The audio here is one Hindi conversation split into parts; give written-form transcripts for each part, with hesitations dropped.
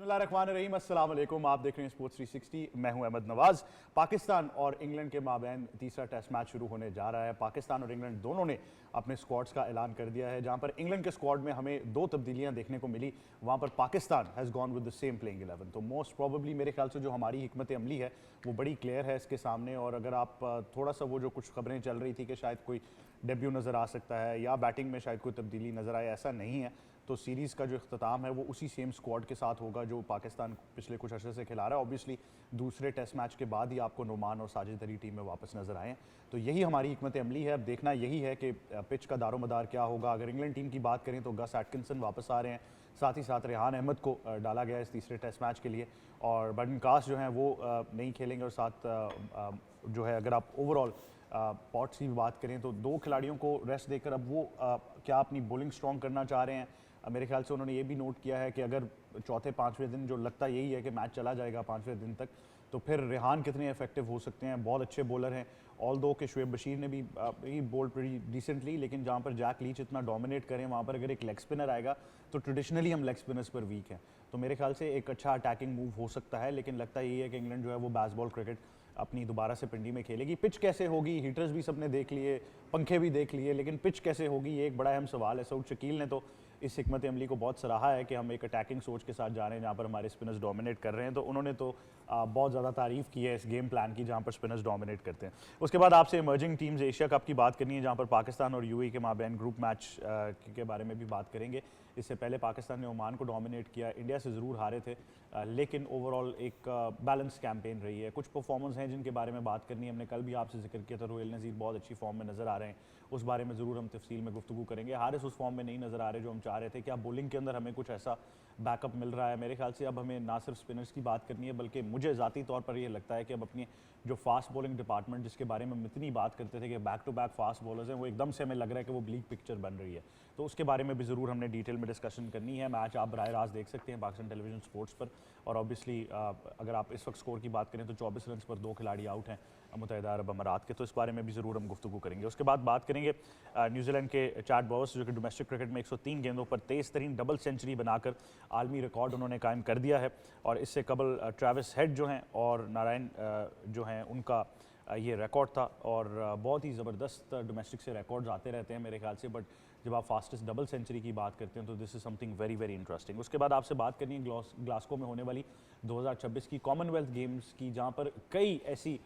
बिस्मिल्लाहिर्रहमानिर्रहीम, अस्सलाम वालेकुम। आप देख रहे हैं स्पोर्ट्स 360। मैं हूं अहमद नवाज। पाकिस्तान और इंग्लैंड के माबैन तीसरा टेस्ट मैच शुरू होने जा रहा है। पाकिस्तान और इंग्लैंड दोनों ने अपने स्क्वाड्स का ऐलान कर दिया है। जहां पर इंग्लैंड के स्क्वाड में हमें दो तब्दीलियां देखने को मिली, वहां पर Pakistan has gone with the same playing 11। तो मोस्ट प्रोबेबली मेरे ख्याल से जो हमारी हिकमत अमली है वो बड़ी क्लियर है इसके सामने। और अगर आप थोड़ा सा वो जो कुछ खबरें चल रही थी कि शायद कोई डेब्यू नज़र आ सकता है या बैटिंग में शायद कोई तब्दीली नज़र आए, ऐसा नहीं है। तो सीरीज़ का जो इख्तिताम है वो उसी सेम स्क्वाड के साथ होगा जो पाकिस्तान पिछले कुछ अर्से से खिला रहा है। ऑब्वियसली दूसरे टेस्ट मैच के बाद ही आपको नोमान और साजिद अली टीम में वापस नजर आए। तो यही हमारी हिकमत अमली है। अब देखना यही है कि पिच का दारोमदार क्या होगा। अगर इंग्लैंड टीम की बात करें तो गस एटकिंसन वापस आ रहे हैं, साथ ही साथ रेहान अहमद को डाला गया है इस तीसरे टेस्ट मैच के लिए, और बर्टन कास्ट जो हैं वो नहीं खेलेंगे। और साथ जो है अगर आप ओवरऑल पॉट्स की बात करें तो दो खिलाड़ियों को रेस्ट देकर अब वो क्या अपनी बॉलिंग स्ट्रॉन्ग करना चाह रहे हैं। मेरे ख्याल से उन्होंने ये भी नोट किया है कि अगर चौथे पाँचवें दिन जो लगता यही है कि मैच चला जाएगा पाँचवें दिन तक, तो फिर रेहान कितने इफेक्टिव हो सकते हैं। बहुत अच्छे बॉलर हैं, ऑल दो के शुएब बशीर ने भी बॉल्ड प्रीटी डिसेंटली, लेकिन जहाँ पर जैक लीच इतना डोमिनेट करें वहाँ पर अगर एक लेग स्पिनर आएगा तो ट्रेडिशनली हम लेग स्पिनर्स पर वीक हैं। तो मेरे ख्याल से एक अच्छा अटैकिंग मूव हो सकता है, लेकिन लगता यही है कि इंग्लैंड जो है वो बेसबॉल क्रिकेट अपनी दोबारा से पिंडी में खेलेगी। पिच कैसे होगी, हीटर्स भी सबने देख लिए, पंखे भी देख लिए, लेकिन पिच कैसे होगी ये एक बड़ा अहम सवाल है। सऊद शकील ने तो इस हिकमत अमली को बहुत सराहा है कि हम एक अटैकिंग सोच के साथ जा रहे हैं जहाँ पर हमारे स्पिनर्स डोमिनेट कर रहे हैं। तो उन्होंने तो बहुत ज़्यादा तारीफ़ की है इस गेम प्लान की जहाँ पर स्पिनर्स डोमिनेट करते हैं। उसके बाद आपसे इमर्जिंग टीम्स एशिया कप की बात करनी है जहाँ पर पाकिस्तान और यूएई के माबैन ग्रुप मैच के बारे में भी बात करेंगे। इससे पहले पाकिस्तान ने ओमान को डोमिनेट किया, इंडिया से ज़रूर हारे थे, लेकिन ओवरऑल एक बैलेंस कैंपेन रही है। कुछ परफॉर्मेंस हैं जिनके बारे में बात करनी है, हमने कल भी आपसे जिक्र किया था। रोहिल नज़ीर बहुत अच्छी फॉर्म में नज़र आ रहे हैं, उस बारे में ज़रूर हम तफसील में गुफ्तगू करेंगे। हारिस उस फॉर्म में नहीं नज़र आ रहे जो हम चाह रहे थे। क्या बॉलिंग के अंदर हमें कुछ ऐसा बैकअप मिल रहा है? मेरे ख्याल से अब हमें ना सिर्फ स्पिनर्स की बात करनी है, बल्कि मुझे ज़ाती तौर पर यह लगता है कि अब अपनी जो फास्ट बॉलिंग डिपार्टमेंट जिसके बारे में हम इतनी बात करते थे कि back to back fast bowlers हैं, वो एकदम से हमें लग रहा है कि वो ब्लीक पिक्चर बन रही है। तो उसके बारे में भी ज़रूर हमने डिटेल में डिस्कशन करनी है। मैच आप बराह रास्त देख सकते हैं पाकिस्तान टेलीविजन स्पोर्ट्स पर। और ऑब्वियसली अगर आप इस वक्त स्कोर की बात करें तो 24 रन पर 2 खिलाड़ी आउट हैं मुत्तहिदा अरब अमारात के, तो इस बारे में भी ज़रूर हम गुफ्तगू करेंगे। उसके बाद बात करेंगे न्यूजीलैंड के चैट बॉवर्स जो कि डोमेस्टिक क्रिकेट में 103 गेंदों पर तेज़ तरीन डबल सेंचुरी बनाकर आलमी रिकॉर्ड उन्होंने कायम कर दिया है। और इससे कबल ट्रेविस हेड जो हैं और नारायण जो हैं उनका ये रिकॉर्ड था। और बहुत ही ज़बरदस्त डोमेस्टिक से रिकॉर्ड्स आते रहते हैं मेरे ख्याल से, बट जब आप फास्टेस्ट डबल सेंचुरी की बात करते हैं तो this is something very very interesting. उसके बाद आपसे बात करनी है ग्लासगो में होने वाली 2026 की कॉमनवेल्थ गेम्स की, जहाँ पर कई ऐसी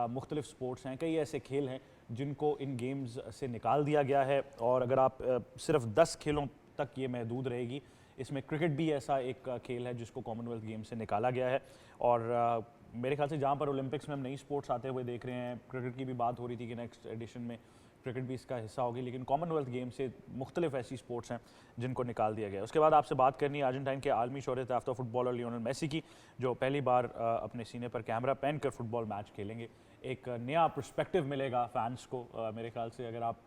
मुख्तलिफ स्पोर्ट्स हैं, कई ऐसे खेल हैं जिनको इन गेम्स से निकाल दिया गया है। और अगर आप सिर्फ 10 खेलों तक ये महदूद रहेगी। इसमें क्रिकेट भी ऐसा एक खेल है जिसको कॉमनवेल्थ गेम से निकाला गया है। और मेरे ख्याल से जहाँ पर ओलंपिक्स में हम नई स्पोर्ट्स आते हुए देख रहे हैं, क्रिकेट की भी बात हो रही थी कि नेक्स्ट एडिशन में क्रिकेट भी इसका हिस्सा होगी, लेकिन कॉमनवेल्थ गेम से मुख्तलिफ ऐसी स्पोर्ट्स हैं जिनको निकाल दिया गया है। उसके बाद आपसे बात करनी है अर्जेंटाइन के आलमी शोहरत याफ्ता फुटबॉलर लियोनेल मेसी की, जो पहली बार अपने सीने पर कैमरा पहन कर फुटबॉल मैच खेलेंगे। एक नया पर्सपेक्टिव मिलेगा फैंस को। मेरे ख्याल से अगर आप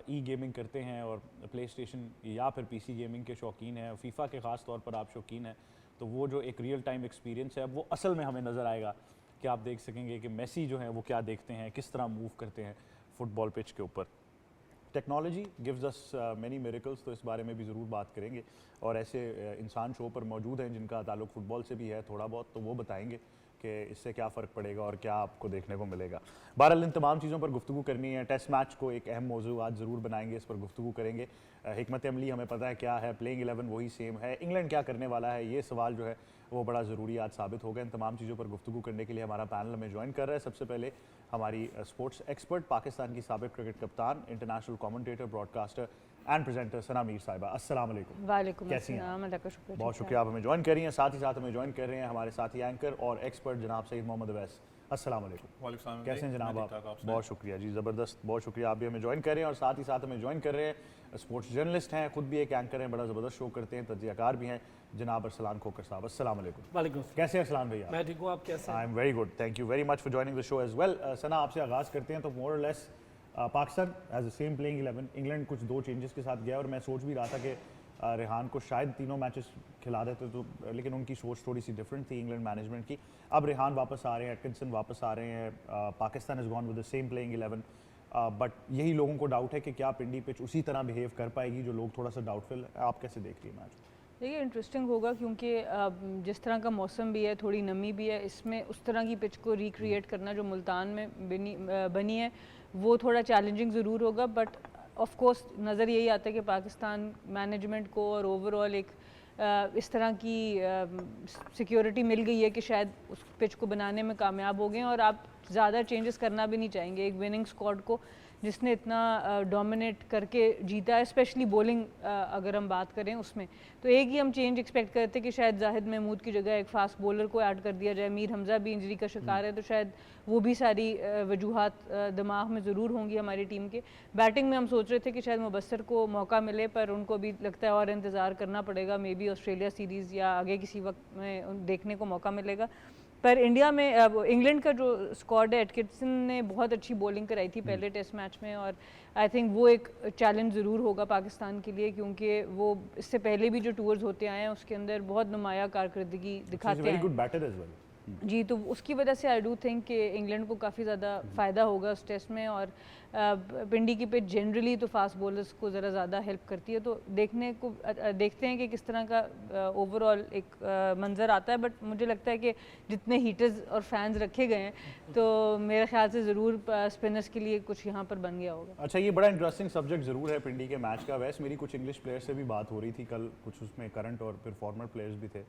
ई गेमिंग करते हैं और प्ले स्टेशन या फिर पीसी गेमिंग के शौकीन हैं, फीफा के ख़ास तौर पर आप शौकीन हैं, तो वो जो एक रियल टाइम एक्सपीरियंस है वो असल में हमें नज़र आएगा कि आप देख सकेंगे कि मेसी जो है वो क्या देखते हैं, किस तरह मूव करते हैं फुटबॉल पिच के ऊपर। Technology gives us many miracles, तो इस बारे में भी ज़रूर बात करेंगे। और ऐसे इंसान शो पर मौजूद हैं जिनका ताल्लुक फ़ुटबॉल से भी है थोड़ा बहुत, तो वो बताएंगे कि इससे क्या फ़र्क पड़ेगा और क्या आपको देखने को मिलेगा। बहरहाल इन तमाम चीज़ों पर गुफ्तगू करनी है। टेस्ट मैच को एक अहम मौजू आज ज़रूर बनाएंगे, इस पर गुफ्तगू करेंगे। हिकमत अमली हमें पता है क्या है, प्लेइंग 11 वही सेम है, इंग्लैंड क्या करने वाला है, ये सवाल जो है वो बड़ा ज़रूरी आज साबित होगा। इन तमाम चीज़ों पर गुफ्तगू करने के लिए हमारा पैनल हमें ज्वाइन कर रहा है। सबसे पहले हमारी स्पोर्ट्स एक्सपर्ट, पाकिस्तान की साबिक क्रिकेट कप्तान, international commentator, broadcaster and presenter Sana Mir साहिबा, अस्सलाम वालेकुम। वालेकुम कैसी हैं? अस्सलाम, अल्लाह का शुक्र। बहुत शुक्रिया आप हमें ज्वाइन कर रही हैं। साथ ही साथ हमें ज्वाइन कर रहे हैं हमारे साथी एंकर और एक्सपर्ट जनाब सईद मोहम्मद अवैस, अस्सलाम वालेकुम। कैसे हैं जनाब आप? बहुत शुक्रिया जी, ज़बरदस्त, बहुत शुक्रिया आप भी हमें ज्वाइन कर रहे हैं। और साथ ही साथ हमें ज्वाइन कर रहे हैं स्पोर्ट्स जर्नलिस्ट हैं, खुद भी एक एंकर हैं, बड़ा ज़बरदस्त शो करते हैं, तज्ज़ियाकार भी हैं, जनाब अरसलान खोकर साहब, अस्सलाम वालेकुम। कैसे हैं अरसलान भैया? मैं ठीक हूँ, आप कैसे हैं? I am very good, thank you very much for joining the show as well. Sana आपसे आगाज़ करते हैं। तो मोर और less Pakistan as a same playing 11, England कुछ 2 चेंजेस के साथ गया और मैं सोच भी रहा था कि रेहान को शायद तीनों मैचेस खिला देते, तो लेकिन उनकी सोच थोड़ी सी डिफरेंट थी इंग्लैंड मैनेजमेंट की। अब रेहान वापस आ रहे हैं, एटकिंसन वापस आ रहे हैं, Pakistan is gone with the same playing 11। But यही लोगों को डाउट है कि क्या पिंडी पिच उसी तरह बिहेव कर पाएगी जो लोग थोड़ा सा डाउटफुल है। आप कैसे देख रही हैं मैच? देखिए इंटरेस्टिंग होगा क्योंकि जिस तरह का मौसम भी है, थोड़ी नमी भी है, इसमें उस तरह की पिच को रिक्रिएट करना जो मुल्तान में बनी है वो थोड़ा चैलेंजिंग ज़रूर होगा। बट ऑफ कोर्स नज़र यही आता है कि पाकिस्तान मैनेजमेंट को और ओवरऑल एक इस तरह की सिक्योरिटी मिल गई है कि शायद उस पिच को बनाने में कामयाब हो गए और आप ज़्यादा चेंजेस करना भी नहीं चाहेंगे एक विनिंग स्क्वाड को जिसने इतना डोमिनेट करके जीता है, स्पेशली बॉलिंग अगर हम बात करें उसमें। तो एक ही हम चेंज एक्सपेक्ट करते कि शायद जाहिद महमूद की जगह एक फास्ट बॉलर को ऐड कर दिया जाए। मीर हमज़ा भी इंजरी का शिकार है, तो शायद वो भी सारी वजूहात दिमाग में ज़रूर होंगी हमारी टीम के। बैटिंग में हम सोच रहे थे कि शायद मुबस्सर को मौका मिले, पर उनको भी लगता है और इंतज़ार करना पड़ेगा, मे बी ऑस्ट्रेलिया सीरीज़ या आगे किसी वक्त में देखने को मौका मिलेगा। पर इंडिया में इंग्लैंड का जो स्क्वाड है, एटकिंसन ने बहुत अच्छी बॉलिंग कराई थी पहले टेस्ट मैच में और आई थिंक वो एक चैलेंज ज़रूर होगा पाकिस्तान के लिए, क्योंकि वो इससे पहले भी जो टूर्स होते आए हैं उसके अंदर बहुत नुमाया कारकर्दगी दिखाते हैं। जी, तो उसकी वजह से आई डू थिंक कि इंग्लैंड को काफ़ी ज़्यादा फ़ायदा होगा उस टेस्ट में। और पिंडी की पिच जनरली तो फास्ट बॉलर्स को ज़रा ज़्यादा हेल्प करती है, तो देखते हैं कि किस तरह का ओवरऑल एक मंज़र आता है। बट मुझे लगता है कि जितने हीटर्स और फैंस रखे गए हैं तो मेरे ख्याल से ज़रूर स्पिनर्स के लिए कुछ यहाँ पर बन गया होगा। अच्छा, ये बड़ा इंटरेस्टिंग सब्जेक्ट ज़रूर है पिंडी के मैच का। वैसे मेरी कुछ इंग्लिश प्लेयर्स से भी बात हो रही थी कल, कुछ उसमें करंट और फिर फॉर्मर प्लेयर्स भी थे,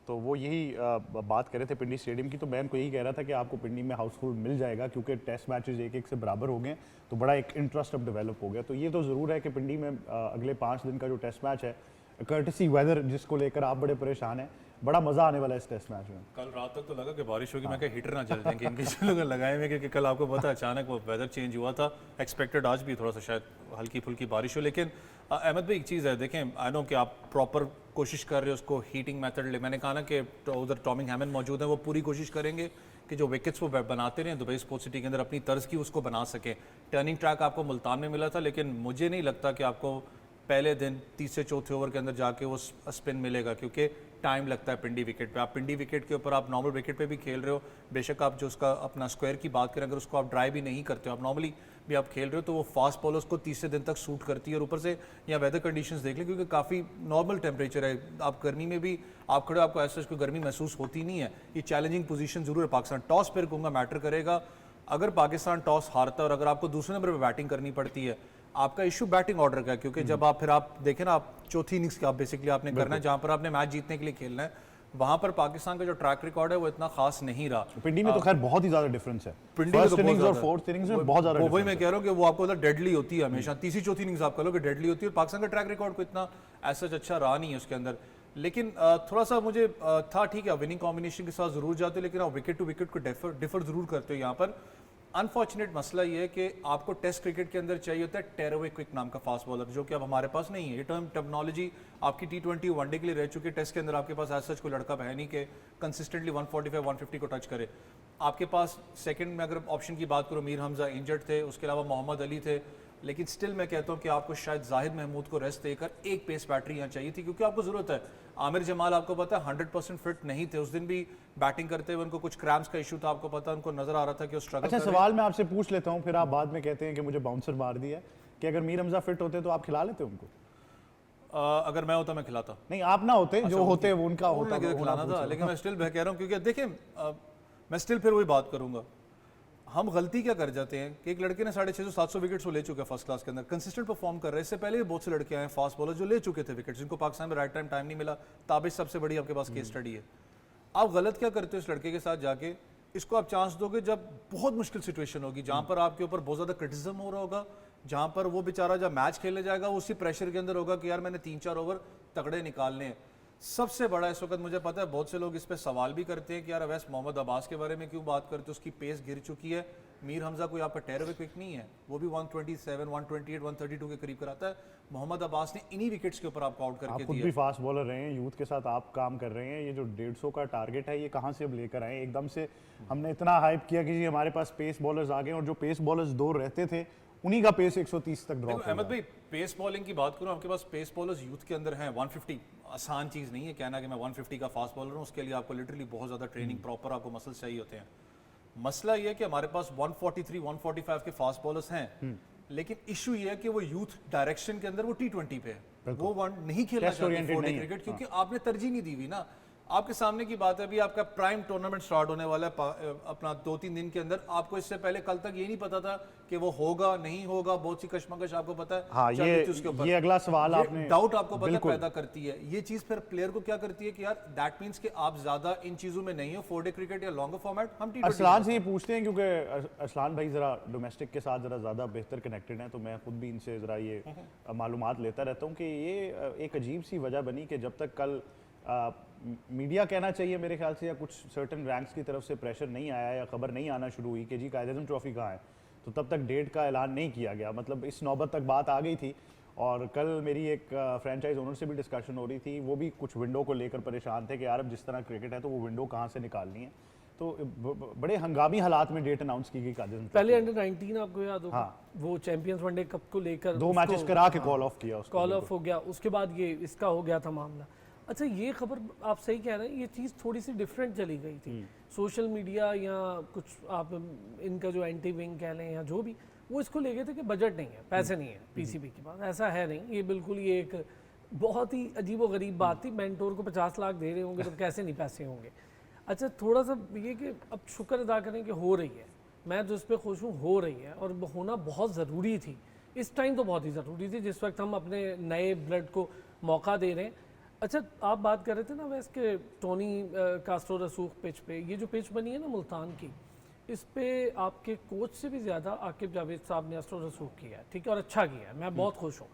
तो वो यही बात कर रहे थे पिंडी स्टेडियम की। तो मैं उनको यही कह रहा था कि आपको पिंडी में हाउसफुल मिल जाएगा क्योंकि टेस्ट मैचेस एक एक से बराबर हो गए, तो बड़ा एक इंटरेस्ट अब डेवलप हो गया। तो ये तो ज़रूर है कि पिंडी में अगले 5 दिन का जो टेस्ट मैच है, कर्टसी वेदर जिसको लेकर आप बड़े परेशान हैं, बड़ा मज़ा आने वाला है इस टेस्ट मैच में। कल रात तक तो लगा कि बारिश होगी, मैं क्या हीटर ना चल जाएंगे इनके लोग लगाए हुए, क्योंकि कल आपको पता है अचानक वो वेदर चेंज हुआ था। एक्सपेक्टेड आज भी थोड़ा सा शायद हल्की फुल्की बारिश हो, लेकिन अहमद भाई एक चीज़ है, देखें आई नो कि आप प्रॉपर कोशिश कर रहे हो उसको हीटिंग मेथड ले। मैंने कहा ना कि उधर टॉमिंग हैमन मौजूद है, वो पूरी कोशिश करेंगे कि जो विकेट्स वो बनाते रहे दुबई स्पोर्ट्स सिटी के अंदर अपनी तर्ज की उसको बना सकें। टर्निंग ट्रैक आपको मुल्तान में मिला था, लेकिन मुझे नहीं लगता कि आपको पहले दिन तीसरे चौथे ओवर के अंदर जाके वो स्पिन मिलेगा, क्योंकि टाइम लगता है पिंडी विकेट पे। आप पिंडी विकेट के ऊपर आप नॉर्मल विकेट पे भी खेल रहे हो, बेशक आप जो उसका अपना स्क्वायर की बात करें, अगर उसको आप ड्राइव भी नहीं करते हो, आप नॉर्मली भी आप खेल रहे हो, तो वो फास्ट बॉलर्स को तीसरे दिन तक सूट करती है। और ऊपर से या वेदर कंडीशंस देख लें, क्योंकि काफ़ी नॉर्मल टेम्परेचर है, आप गर्मी में भी आप खड़े हो, आपको ऐसा कोई गर्मी महसूस होती नहीं है। ये चैलेंजिंग पोजीशन जरूर है। पाकिस्तान टॉस फिर कहूँगा मैटर करेगा। अगर पाकिस्तान टॉस हारता है और अगर आपको दूसरे नंबर पर बैटिंग करनी पड़ती है, आपका इशू बैटिंग ऑर्डर का है, क्योंकि जब आप फिर आप देखें ना, आप चौथी इनिंग्स का आप बेसिकली आपने करना है, जहां पर आपने मैच जीतने के लिए खेलना है, वहां पर पाकिस्तान का जो ट्रैक रिकॉर्ड है वो इतना खास नहीं रहा। पिंडी में तो खैर बहुत ही ज्यादा डिफरेंस है, पिंडी में तो इनिंग्स और फोर्थ इनिंग्स में बहुत ज्यादा। वही मैं कह रहा हूँ कि वो आपको मतलब डेडली होती है हमेशा, तीसरी चौथी इनिंग्स आप कह लो कि डेडली होती है। और पाकिस्तान का ट्रैक रिकॉर्ड को इतना ऐसा अच्छा रहा नहीं है उसके अंदर। लेकिन थोड़ा सा मुझे था ठीक है, विनिंग कॉम्बिनेशन के साथ जरूर जाते हो, लेकिन आप विकेट टू विकेट को डिफर जरूर करते हो। यहाँ पर अनफॉर्चुनेट मसला ये है कि आपको टेस्ट क्रिकेट के अंदर चाहिए होता है टेरवे क्विक नाम का फास्ट बॉलर, जो कि अब हमारे पास नहीं है। ये टर्म टेक्नोलॉजी आपकी T20 वनडे के लिए रह चुकी है, टेस्ट के अंदर आपके पास ऐसा कोई लड़का है नहीं कि कंसिस्टेंटली 145-150 को टच करे। आपके पास सेकंड में अगर ऑप्शन की बात करो, मीर हमजा इंजर्ड थे, उसके अलावा मोहम्मद अली थे, लेकिन स्टिल मैं कहता हूं कि आपको शायद जाहिद महमूद को रेस्ट देकर एक पेस बैटरी यहाँ चाहिए थी, क्योंकि आपको जरूरत है। आमिर जमाल आपको पता है 100% फिट नहीं थे, उस दिन भी बैटिंग करते हुए उनको कुछ क्रैम्प्स का इशू था, आपको पता है, उनको नजर आ रहा था कि वो स्ट्रगल अच्छा, सवाल मैं आपसे पूछ लेता हूँ, फिर आप बाद में कहते हैं कि मुझे बाउंसर मार दिया, कि अगर मीर हमजा फिट होते तो आप खिला लेते उनको? अगर मैं होता मैं खिलाता। नहीं, आप ना होते, जो होते वो उनका होता खिलाना था, लेकिन मैं स्टिल कह रहा हूँ, क्योंकि देखिए मैं स्टिल फिर वही बात करूंगा, हम गलती क्या कर जाते हैं कि एक लड़के ने 650-700 विकेट्स वो ले चुके हैं फर्स्ट क्लास के अंदर, कंसिस्टेंट परफॉर्म कर रहे हैं। इससे पहले भी बहुत से लड़के आए फास्ट बॉलर जो ले चुके थे विकेट्स, जिनको पाकिस्तान में राइट टाइम नहीं मिला। ताबिश सबसे बड़ी आपके पास केस स्टडी है। आप गलत क्या करते हो इस लड़के के साथ जाके, इसको आप चांस दोगे जब बहुत मुश्किल सिचुएशन होगी, जहां पर आपके ऊपर बहुत ज्यादा क्रिटिसिज्म हो रहा होगा, जहां पर वो बेचारा जब मैच खेलने जाएगा वो उसी प्रेशर के अंदर होगा कि यार मैंने 3-4 ओवर तगड़े निकालने हैं। सबसे बड़ा इस वक्त मुझे पता है बहुत से लोग इस पे सवाल भी करते हैं कि यार अवैस मोहम्मद अब्बास के बारे में क्यों बात करते हो, उसकी पेस गिर चुकी है। मीर हमजा कोई आपका टेरवे क्विक नहीं है, वो भी 127, 128, 132 के करीब कराता है। मोहम्मद अब्बास ने इन्हीं विकेट्स के ऊपर आपको आउट करके दिया। आप खुद भी फास्ट बॉलर रहे हैं, यूथ के साथ आप काम कर रहे हैं, ये जो 150 का टारगेट है ये कहाँ से अब लेकर आए? एकदम से हमने इतना हाइप किया कि जी हमारे पास पेस बॉलर्स आ गए, और जो पेस बॉलर्स 2 रहते थे उन्हीं का पेस 130 तक ड्रॉप हो गया। अहमद भाई, पेस बॉलिंग की बात करूं, आपके पास पेस बॉलर्स यूथ के अंदर हैं। 150 आसान चीज़ नहीं है कहना कि मैं 150 का फास्ट बॉलर हूं, उसके लिए आपको लिटरली बहुत ज़्यादा ट्रेनिंग, प्रॉपर आपको मसल्स चाहिए होते हैं। मसला ये है कि हमारे पास 143, 145 के फास्ट बॉलर्स हैं, लेकिन इशू ये है कि वो यूथ डायरेक्शन के अंदर वो T20 पे है, वो वन नहीं खेलना Test चाहते oriented 4 डे नहीं है। क्रिकेट, क्योंकि आपने तरजीह नहीं दी हुई ना। आपके सामने की बात है, अभी आपका प्राइम टूर्नामेंट स्टार्ट होने वाला है अपना 2-3 दिन के अंदर। आपको इससे पहले कल तक ये नहीं पता था कि वो होगा नहीं होगा, बहुत सी कशमकश आपको पता है हाँ, चल रही थी उसके ऊपर। ये अगला सवाल आपने डाउट आपको पता है बिल्कुल। पैदा करती है ये चीज। फिर प्लेयर को क्या करती है कि यार दैट मींस कि आप ज्यादा इन चीजों में नहीं हो, 4 डे क्रिकेट या लॉन्गर फॉर्मेट हम T20 अरसलान से ये पूछते हैं क्योंकि अरसलान भाई ज़रा डोमेस्टिक के साथ ज़रा ज़्यादा बेहतर कनेक्टेड हैं, तो मैं खुद भी इनसे ज़रा ये मालूमात लेता रहता हूँ कि ये एक अजीब सी वजह बनी कि जब तक कल मीडिया कहना चाहिए मेरे ख्याल से, या कुछ सर्टन रैंक्स की तरफ से प्रेशर नहीं आया या खबर नहीं आना शुरू हुई कि जी कायद-ए-आज़म ट्रॉफी कहाँ है, तो तब तक डेट का ऐलान नहीं किया गया। मतलब इस नौबत तक बात आ गई थी। और कल मेरी एक फ्रेंचाइज ओनर से भी डिस्कशन हो रही थी, वो भी कुछ विंडो को लेकर परेशान थे कि यार अब जिस तरह क्रिकेट है तो वो विंडो कहाँ से निकालनी है। तो बड़े हंगामी हालात में डेट अनाउंस की गई कायद-ए-आज़म पहले अंडर 19 आपको याद होगा, हाँ। वो चैंपियंस वनडे कप को लेकर 2 मैचेस करा के कॉल ऑफ किया उसको। कॉल ऑफ हो गया, उसके बाद ये इसका हो गया था मामला। अच्छा, ये खबर आप सही कह रहे हैं, ये चीज़ थोड़ी सी डिफरेंट चली गई थी। सोशल मीडिया या कुछ आप इनका जो एंटी विंग कह लें या जो भी, वो इसको ले गए थे कि बजट नहीं है, पैसे नहीं है पीसीबी के पास। ऐसा है नहीं, ये बिल्कुल ये एक बहुत ही अजीब व गरीब बात थी। मेंटोर को 50 लाख दे रहे होंगे तो कैसे नहीं पैसे होंगे। अच्छा, थोड़ा सा ये कि अब शुक्र अदा करें कि हो रही है, मैं तो इस पर खुश हूँ, हो रही है, और होना बहुत ज़रूरी थी। इस टाइम तो बहुत ही ज़रूरी थी जिस वक्त हम अपने नए ब्लड को मौका दे रहे हैं। अच्छा, आप बात कर रहे थे ना वैसे के टोनी कास्ट्रो रसूख पिच पे, ये जो पिच बनी है ना मुल्तान की, इस पे आपके कोच से भी ज़्यादा आकिब जावेद साहब ने कास्ट्रो रसूख किया है, ठीक है, और अच्छा किया है, मैं बहुत खुश हूँ।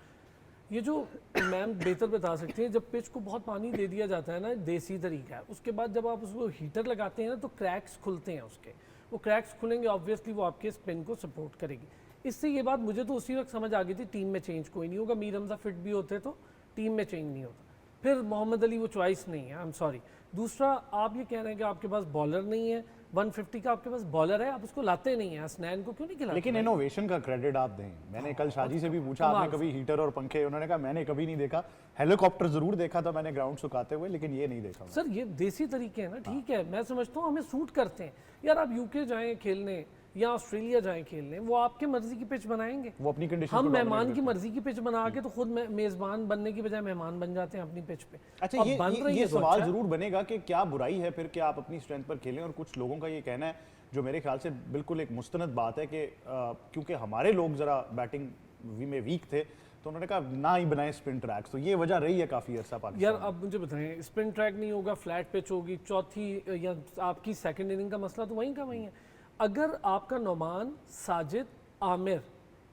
ये जो मैम बेहतर बता सकते हैं, जब पिच को बहुत पानी दे दिया जाता है ना, देसी तरीका है, उसके बाद जब आप उसको हीटर लगाते हैं ना तो क्रैक्स खुलते हैं उसके, वो क्रैक्स खुलेंगे ऑब्वियसली वो आपके स्पिन को सपोर्ट करेगी। इससे ये बात मुझे तो उसी वक्त समझ आ गई थी, टीम में चेंज कोई नहीं होगा। मीर हमजा फिट भी होते तो टीम में चेंज नहीं होता। फिर मोहम्मद अली वो चॉइस नहीं है, आई एम सॉरी। दूसरा, आप ये कह रहे हैं कि आपके पास बॉलर नहीं है, 150 का आपके पास बॉलर है, आप उसको लाते नहीं हैं, हसनैन को क्यों नहीं खिलाते? लेकिन इनोवेशन का क्रेडिट आप दें। मैंने कल शाजी से भी पूछा, आपने कभी हीटर और पंखे, उन्होंने कहा मैंने कभी नहीं देखा। हेलीकॉप्टर जरूर देखा था मैंने ग्राउंड सुखाते हुए, लेकिन ये नहीं देखा। सर ये देसी तरीके हैं ना, ठीक है, मैं समझता हूँ हमें सूट करते हैं। यार आप यूके जाएं खेलने या ऑस्ट्रेलिया जाएं खेलने, वो आपके मर्जी की पिच बनाएंगे, वो अपनी कंडीशन हम मेहमान की मर्जी की पिच बना के तो खुद मेजबान बनने की बजाय मेहमान बन जाते हैं अपनी पिच पे। अच्छा, ये सवाल जरूर बनेगा कि क्या बुराई है फिर कि आप अपनी स्ट्रेंथ पर खेलें। और कुछ लोगों का ये कहना है, जो मेरे ख्याल से बिल्कुल एक मुस्तनद बात है, कि क्योंकि हमारे लोग जरा बैटिंग में वीक थे तो उन्होंने कहा ना ही बनाए स्पिन ट्रैक्स, तो ये वजह रही है काफी अरसा पाकिस्तान। यार अब मुझे बताएं, स्पिन ट्रैक नहीं होगा, फ्लैट पिच होगी, चौथी या आपकी सेकंड इनिंग का मसला तो वहीं का वहीं है। अगर आपका नोमान, साजिद, आमिर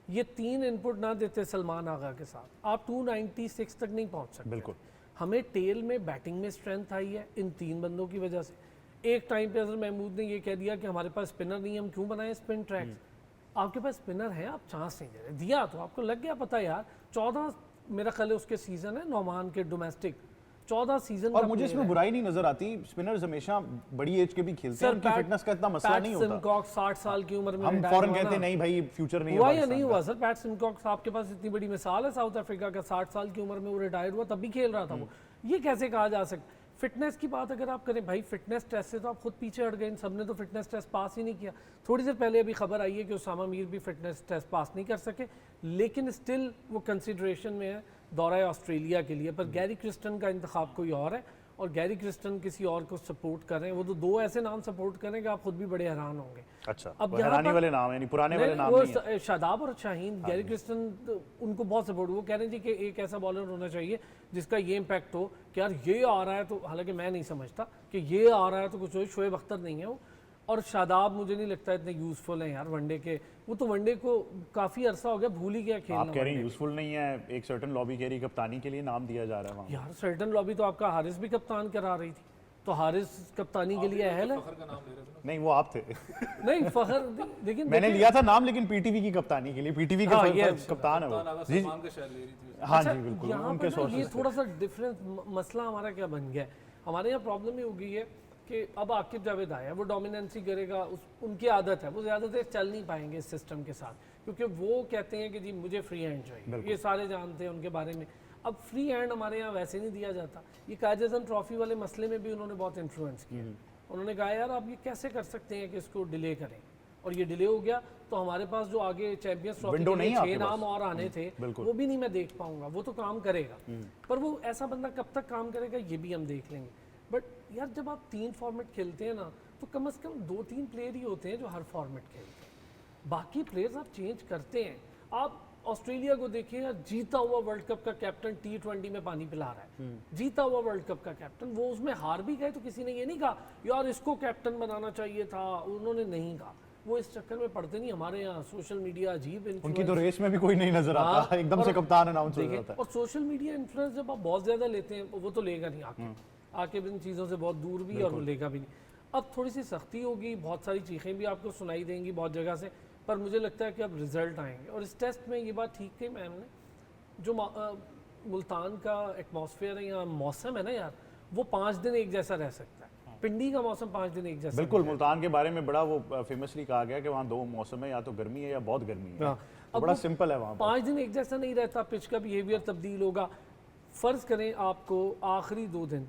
ये 3 इनपुट ना देते सलमान आगा के साथ, आप 296 तक नहीं पहुंच सकते। बिल्कुल। हमें टेल में बैटिंग में स्ट्रेंथ आई है इन 3 बंदों की वजह से। एक टाइम पे अजहर महमूद ने ये कह दिया कि हमारे पास स्पिनर नहीं है, हम क्यों बनाएं स्पिन ट्रैक्स। आपके पास स्पिनर है, आप चांस नहीं दे रहे, दिया तो आपको लग गया पता। यार 14 मेरा ख्याल है उसके सीजन है नोमान के डोमेस्टिक, 14 सीजन। और मुझे इसमें बुराई नहीं नजर आती, स्पिनर्स हमेशा बड़ी एज के भी खेलते हैं, उनकी फिटनेस का इतना मसला नहीं होता। सिमकॉक 60 साल की उम्र में हम फौरन कहते हैं नहीं भाई फ्यूचर नहीं हुआ या नहीं हुआ सर। पैट सिमकॉक आपके पास इतनी बड़ी मिसाल है साउथ अफ्रीका का, 60 साल की उम्र में वो रिटायर हुआ, तब भी खेल रहा था वो। ये कैसे कहा जा सकता? फिटनेस की बात अगर आप करें भाई, फिटनेस टेस्ट से तो आप खुद पीछे हट गए, इन सब ने तो फिटनेस टेस्ट पास ही नहीं किया। थोड़ी देर पहले अभी खबर आई है कि उसामा मीर भी फिटनेस टेस्ट पास नहीं कर सके, लेकिन स्टिल वो कंसिडरेशन में है दौरा ऑस्ट्रेलिया के लिए। पर गैरी क्रिस्टन का इंतखाब कोई और है और गैरी क्रिस्टन किसी और को सपोर्ट कर रहे हैं। वो तो 2 ऐसे नाम सपोर्ट करें कि आप खुद भी बड़े हैरान होंगे। अच्छा, अब हैरानी वाले नाम है, पुराने वाले नाम वो नहीं है। शादाब और शाहीन, गैरी क्रिस्टन उनको बहुत सपोर्ट, वो कह रहे हैं जी कि एक ऐसा बॉलर होना चाहिए जिसका ये इम्पैक्ट हो कि यार ये आ रहा है तो, हालांकि मैं नहीं समझता कि ये आ रहा है तो कुछ शोएब अख्तर नहीं है वो। और शादाब मुझे नहीं लगता इतने यूजफुल हैं यार वनडे के, वो तो वनडे को काफ़ी अरसा हो गया भूल ही गया खेलना। आप कह रहे हैं यूजफुल नहीं है, एक सर्टन लॉबी कह रही कप्तानी के लिए नाम दिया जा रहा है वहाँ। यार सर्टन लॉबी तो आपका हारिस भी कप्तान करा रही थी, तो हारिस कप्तानी के लिए अहल है। नहीं, वो आप थे। नहीं फखर, लेकिन मैंने लिया था नाम, लेकिन पीटीवी की कप्तानी के लिए, पीटीवी के कप्तान है वो। जी हाँ जी बिल्कुल, उनके ये सोर्सेस थोड़ा सा डिफरेंस मसला हमारा क्या बन गया है, हमारे यहाँ प्रॉब्लम ये हो गई है कि अब आकिब जावेद आया, वो डोमिनेंसी करेगा, उनकी आदत है, वो ज़्यादा देर चल नहीं पाएंगे इस सिस्टम के साथ, क्योंकि वो कहते हैं कि जी मुझे फ्री हैंड चाहिए, ये सारे जानते हैं उनके बारे में। अब फ्री हैंड हमारे यहाँ वैसे नहीं दिया जाता। ये कायद-ए-आज़म ट्रॉफी वाले मसले में भी उन्होंने बहुत इन्फ्लुएंस किया। उन्होंने कहा यार आप ये कैसे कर सकते हैं कि इसको डिले करें, और ये डिले हो गया तो हमारे पास जो आगे चैंपियंस ट्रॉफी Window के नहीं लिए है आपके 6 नाम पास। और आने थे, बिल्कुल। वो भी नहीं मैं देख पाऊंगा। वो तो काम करेगा, पर वो ऐसा बंदा कब तक काम करेगा ये भी हम देख लेंगे। बट यार जब आप 3 फॉर्मेट खेलते हैं ना, तो कम से कम 2-3 प्लेयर ही होते हैं जो हर फॉर्मेट खेलते हैं, बाकी प्लेयर्स आप चेंज करते हैं। आप ऑस्ट्रेलिया को देखिए यार, जीता हुआ वर्ल्ड कप का कैप्टन T20 में पानी पिला रहा है, जीता हुआ वर्ल्ड कप का कैप्टन, वो उसमें हार भी गए तो किसी ने ये नहीं कहा यार इसको कैप्टन बनाना चाहिए था, उन्होंने नहीं कहा। वो इस चक्कर में पड़ते नहीं। हमारे यहाँ सोशल मीडिया अजीब उनकी तो रेस में भी कोई नहीं नजर आता, हाँ, एकदम से और कप्तान अनाउंस हो देखिए, जाता है। और सोशल मीडिया इन्फ्लुएंस जब आप बहुत ज़्यादा लेते हैं वो तो लेगा नहीं आके इन चीज़ों से बहुत दूर भी, और वो लेगा भी नहीं। अब थोड़ी सी सख्ती होगी, बहुत सारी चीखें भी आपको सुनाई देंगी बहुत जगह से, पर मुझे लगता है कि अब रिजल्ट आएंगे। और इस टेस्ट में ये बात ठीक कही मैम ने, जो मुल्तान का एटमॉस्फेयर है या मौसम है ना यार, वो 5 दिन एक जैसा रह सकता है। पिंडी का मौसम 5 दिन एक जैसा बिल्कुल, मुल्तान के बारे में बड़ा वो फेमसली कहा गया कि वहाँ 2 मौसम है, या तो गर्मी है या बहुत गर्मी है। तो बड़ा सिंपल है वहाँ पर। 5 दिन एक जैसा नहीं रहता, पिच का बिहेवियर तब्दील होगा। फ़र्ज़ करें आपको आखिरी 2 दिन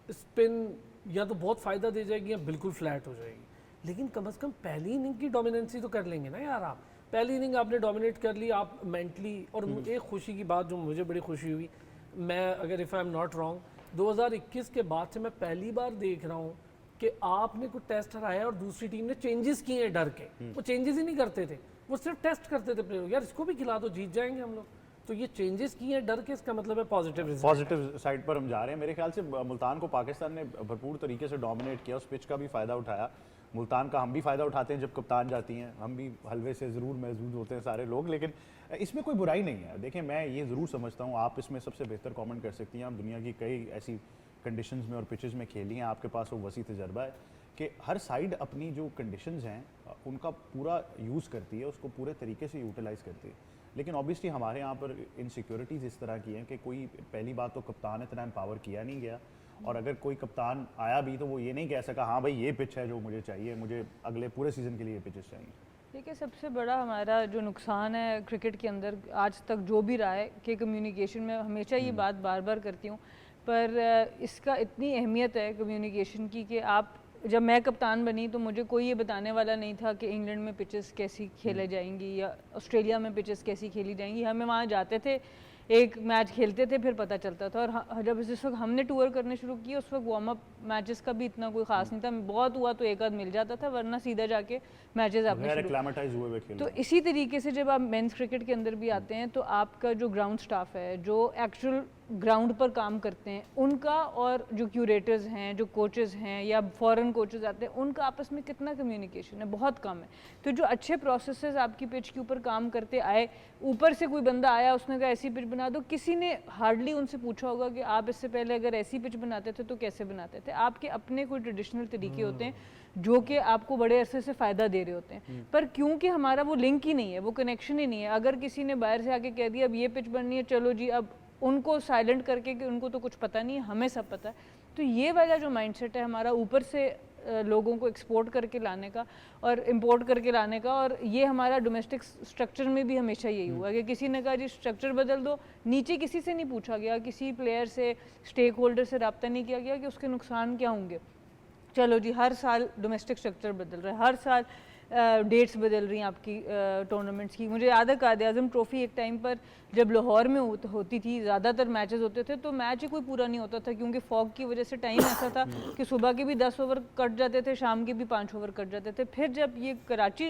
स्पिन या तो बहुत फ़ायदा दे जाएगी या बिल्कुल फ्लैट हो जाएगी, लेकिन कम से कम पहली इनिंग की डोमिनेंसी तो कर लेंगे ना यार। आप पहली इनिंग आपने डोमिनेट कर ली, आप मेंटली। और एक खुशी की बात जो मुझे बड़ी खुशी हुई, मैं अगर if I am not wrong 2021 के बाद से मैं पहली बार देख रहा हूँ कि आपने कोई टेस्ट हराया और दूसरी टीम ने चेंजेस किए हैं डर के। वो चेंजेस ही नहीं करते थे, वो सिर्फ टेस्ट करते थे प्लेयर, यार इसको भी खिला दो, जीत जाएंगे हम लोग। तो ये चेंजेस किए हैं डर के, इसका मतलब है पॉजिटिव रिजल्ट। पॉजिटिव साइड पर हम जा रहे हैं। मेरे ख्याल से मुल्तान को पाकिस्तान ने भरपूर तरीके से डोमिनेट किया, उस पिच का भी फ़ायदा उठाया। मुल्तान का हम भी फ़ायदा उठाते हैं जब कप्तान जाती हैं, हम भी हलवे से ज़रूर महसूस होते हैं सारे लोग, लेकिन इसमें कोई बुराई नहीं है। देखें, मैं ये ज़रूर समझता हूँ, आप इसमें सबसे बेहतर कमेंट कर सकती हैं, आप दुनिया की कई ऐसी कंडीशंस में और पिचेस में खेली हैं, आपके पास वो वसी तजर्बा है कि हर साइड अपनी जो कंडीशंस हैं उनका पूरा यूज़ करती है, उसको पूरे तरीके से यूटिलाइज़ करती है। लेकिन ऑब्वियसली हमारे यहाँ पर इनसिक्योरिटीज़ इस तरह की हैं कि कोई, पहली बात तो कप्तान इतना एम्पावर किया नहीं गया, और अगर कोई कप्तान आया भी तो वो ये नहीं कह सका हाँ भाई ये पिच है जो मुझे चाहिए, मुझे अगले पूरे सीज़न के लिए ये पिचेस चाहिए। देखिए, सबसे बड़ा हमारा जो नुकसान है क्रिकेट के अंदर आज तक जो भी रहा है कि कम्युनिकेशन में, हमेशा ये बात बार बार करती हूँ, पर इसका इतनी अहमियत है कम्युनिकेशन की कि आप, जब मैं कप्तान बनी तो मुझे कोई ये बताने वाला नहीं था कि इंग्लैंड में पिचेस कैसी खेले जाएंगी या ऑस्ट्रेलिया में पिचेस कैसी खेली जाएंगी। हमें वहाँ जाते थे, एक मैच खेलते थे, फिर पता चलता था। और जब जिस वक्त हमने टूर करने शुरू किए उस वक्त वार्म अप मैचेस का भी इतना कोई ख़ास नहीं था, बहुत हुआ तो एक आध मिल जाता था, वरना सीधा जाके मैचेस आपने शुरू। एक्लामेटाइज हुए हुए खेल। तो इसी तरीके से जब आप मेंस क्रिकेट के अंदर भी आते हैं तो आपका जो ग्राउंड स्टाफ है, जो एक्चुअल ग्राउंड पर काम करते हैं, उनका और जो क्यूरेटर्स हैं, जो कोचेस हैं या फॉरेन कोचेस आते हैं, उनका आपस में कितना कम्युनिकेशन है, बहुत कम है। तो जो अच्छे प्रोसेसेस आपकी पिच के ऊपर काम करते आए, ऊपर से कोई बंदा आया उसने कहा ऐसी पिच बना दो, किसी ने हार्डली उनसे पूछा होगा कि आप इससे पहले अगर ऐसी पिच बनाते थे तो कैसे बनाते थे। आपके अपने कोई ट्रेडिशनल तरीके होते हैं जो कि आपको बड़े अरसे से फ़ायदा दे रहे होते हैं, पर क्योंकि हमारा वो लिंक ही नहीं है, वो कनेक्शन ही नहीं है। अगर किसी ने बाहर से आके कह दिया अब ये पिच बननी है, चलो जी, अब उनको साइलेंट करके कि उनको तो कुछ पता नहीं है, हमें सब पता है। तो ये वाला जो माइंडसेट है हमारा ऊपर से लोगों को एक्सपोर्ट करके लाने का और इंपोर्ट करके लाने का, और ये हमारा डोमेस्टिक स्ट्रक्चर में भी हमेशा यही हुआ कि किसी ने कहा जी स्ट्रक्चर बदल दो, नीचे किसी से नहीं पूछा गया, किसी प्लेयर से, स्टेक होल्डर से रब्ता नहीं किया गया कि उसके नुकसान क्या होंगे। चलो जी, हर साल डोमेस्टिक स्ट्रक्चर बदल रहा है, हर साल डेट्स बदल रही हैं आपकी टूर्नामेंट्स की। मुझे याद है कायद आज़म ट्रॉफ़ी एक टाइम पर जब लाहौर में होती थी, ज़्यादातर मैचेस होते थे तो मैच ही कोई पूरा नहीं होता था, क्योंकि फॉग की वजह से टाइम ऐसा था कि सुबह के भी 10 ओवर कट जाते थे, शाम के भी 5 ओवर कट जाते थे। फिर जब ये कराची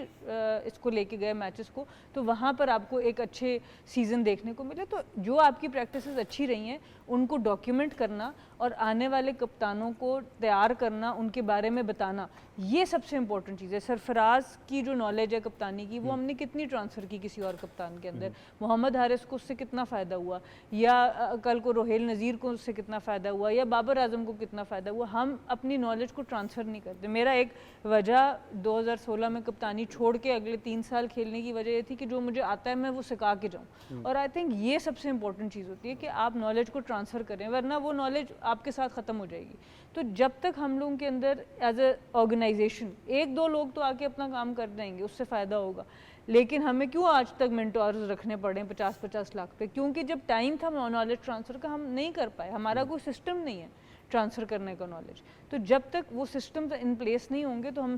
इसको लेके गए मैचेस को, तो वहाँ पर आपको एक अच्छे सीज़न देखने को मिले। तो जो आपकी प्रैक्टिसेस अच्छी रही हैं उनको डॉक्यूमेंट करना और आने वाले कप्तानों को तैयार करना, उनके बारे में बताना, ये सबसे इंपॉर्टेंट चीज़ है। सरफराज की जो नॉलेज है कप्तानी की, वो हमने कितनी ट्रांसफ़र की किसी और कप्तान के अंदर, मोहम्मद हारिस को उससे कितना फ़ायदा हुआ, या कल को रोहेल नज़ीर को उससे कितना फ़ायदा हुआ, या बाबर आजम को कितना फ़ायदा हुआ। हम अपनी नॉलेज को ट्रांसफ़र नहीं करते। मेरा एक वजह 2016 में कप्तानी छोड़ के अगले 3 साल खेलने की वजह ये थी कि जो मुझे आता है मैं वो सिखा के जाऊँ, और आई थिंक ये सबसे इंपॉर्टेंट चीज़ होती है कि आप नॉलेज को ट्रांसफ़र करें, वरना वो नॉलेज आपके साथ ख़त्म हो जाएगी। तो जब तक हम लोगों के अंदर एज ए ऑर्गेनाइजेशन 1-2 लोग तो आके अपना काम कर देंगे, उससे फ़ायदा होगा, लेकिन हमें क्यों आज तक मेंटोर्स रखने पड़े 50-50 लाख पे? क्योंकि जब टाइम था नॉलेज ट्रांसफ़र का हम नहीं कर पाए, हमारा कोई सिस्टम नहीं है। ट्रांसफ़र करने का नॉलेज। तो जब तक वो सिस्टम्स इन प्लेस नहीं होंगे तो हम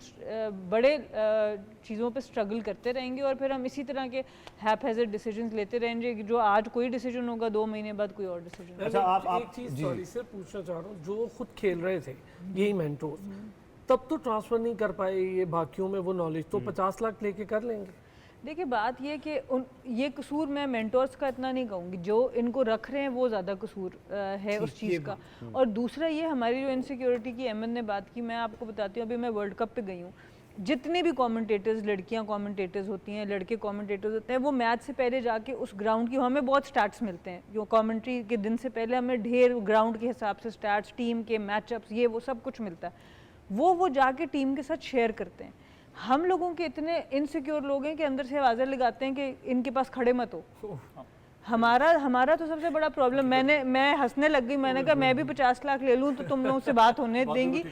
बड़े चीज़ों पे स्ट्रगल करते रहेंगे और फिर हम इसी तरह के हैप हैज़र्ड डिसीजंस लेते रहेंगे कि जो आज कोई डिसीजन होगा 2 महीने बाद कोई और डिसीजन। अच्छा, आप एक चीज़ सॉरी से पूछना चाह रहा हूँ, जो खुद खेल रहे थे यही मेंटोर्स, तब तो ट्रांसफ़र नहीं कर पाए ये बाकियों में वो नॉलेज, तो 50 लाख लेके कर लेंगे। देखिए बात ये कि ये कसूर मैं मेंटोर्स का इतना नहीं कहूँगी, जो इनको रख रहे हैं वो ज़्यादा कसूर है उस चीज़ का। और दूसरा ये हमारी जो इनसिक्योरिटी की अहमद ने बात की, मैं आपको बताती हूँ, अभी मैं वर्ल्ड कप पे गई हूँ, जितने भी कमेंटेटर्स, लड़कियां कमेंटेटर्स होती हैं, लड़के कमेंटेटर्स होते हैं, वो मैच से पहले जाके उस ग्राउंड की, हमें बहुत स्टैट्स मिलते हैं, जो कमेंट्री के दिन से पहले हमें ढेर ग्राउंड के हिसाब से स्टैट्स, टीम के मैचअप्स, ये वो सब कुछ मिलता है, वो जाके टीम के साथ शेयर करते हैं। हम लोगों के इतने इनसिक्योर लोग हैं कि अंदर से आवाज़ें लगाते हैं कि इनके पास खड़े मत हो। हमारा तो सबसे बड़ा प्रॉब्लम, मैं हंसने लग गई, मैंने कहा मैं भी 50 लाख ले लूँ तो तुम लोगों से बात होने देंगी,